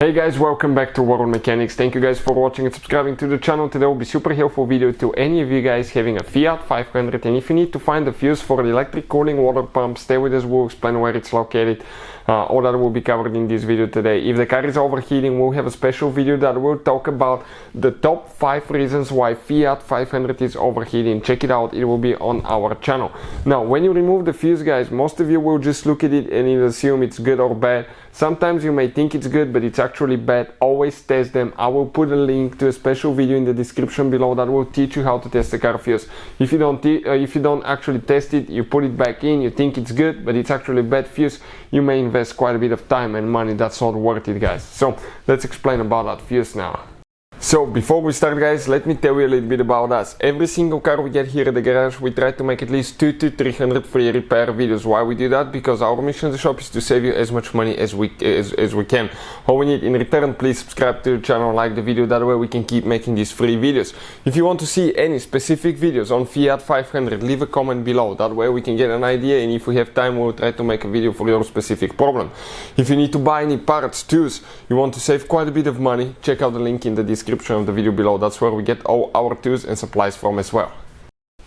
Hey guys, welcome back to World Mechanics. Thank you guys for watching and subscribing to the channel. Today will be super helpful video to any of you guys having a Fiat 500, and if you need to find the fuse for the electric cooling water pump, stay with us, we'll explain where it's located. All that will be covered in this video today. If the car is overheating, we'll have a special video that will talk about the top 5 reasons why Fiat 500 is overheating. Check it out, it will be on our channel. Now, when you remove the fuse, guys, most of you will just look at it and you'll assume it's good or bad. Sometimes you may think it's good, but it's actually bad. Always test them. I will put a link to a special video in the description below that will teach you how to test the car fuse. If you don't actually test it, you put it back in, you think it's good, but it's actually bad fuse, you may invest quite a bit of time and money. That's not worth it, guys. So let's explain about that fuse now. So before we start, guys, let me tell you a little bit about us. Every single car we get here at the garage, we try to make at least 200 to 300 free repair videos. Why we do that? Because our mission in the shop is to save you as much money as we can. All we need in return, please subscribe to the channel, like the video, that way we can keep making these free videos. If you want to see any specific videos on Fiat 500, leave a comment below, that way we can get an idea, and if we have time we'll try to make a video for your specific problem. If you need to buy any parts, tools, you want to save quite a bit of money, check out the link in the description of the video below. That's where we get all our tools and supplies from as well.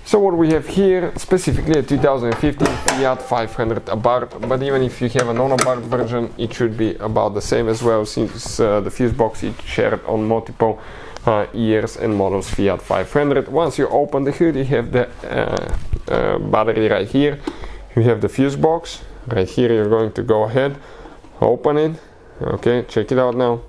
So what we have here, specifically a 2015 Fiat 500 Abarth, but even if you have a non-Abarth version, it should be about the same as well, since the fuse box is shared on multiple years and models Fiat 500. Once you open the hood, you have the battery right here, you have the fuse box right here. You're going to go ahead, open it, okay, check it out now.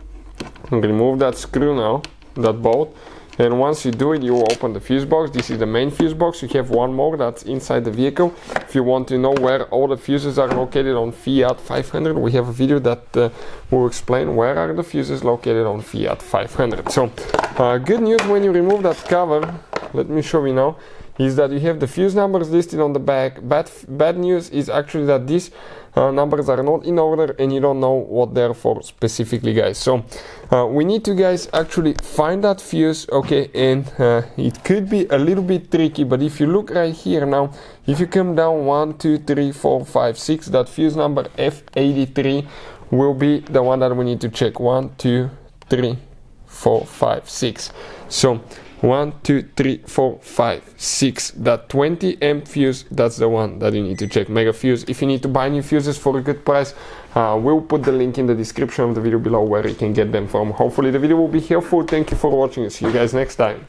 Remove that screw now, that bolt, and once you do it, you will open the fuse box. This is the main fuse box. You have one more that's inside the vehicle. If you want to know where all the fuses are located on Fiat 500, we have a video that will explain where are the fuses located on Fiat 500. So good news when you remove that cover, let me show you now, is that you have the fuse numbers listed on the back. Bad news is actually that these numbers are not in order and you don't know what they're for specifically, guys. So we need to, guys, actually find that fuse, okay, and it could be a little bit tricky, but if you look right here now, if you come down 1, 2, 3, 4, 5, 6, that fuse number F83 will be the one that we need to check. 1, 2, 3, 4, 5, 6. So 1, 2, 3, 4, 5, 6. That 20 amp fuse, that's the one that you need to check. Mega fuse. If you need to buy new fuses for a good price, we'll put the link in the description of the video below where you can get them from. Hopefully the video will be helpful. Thank you for watching. See you guys next time.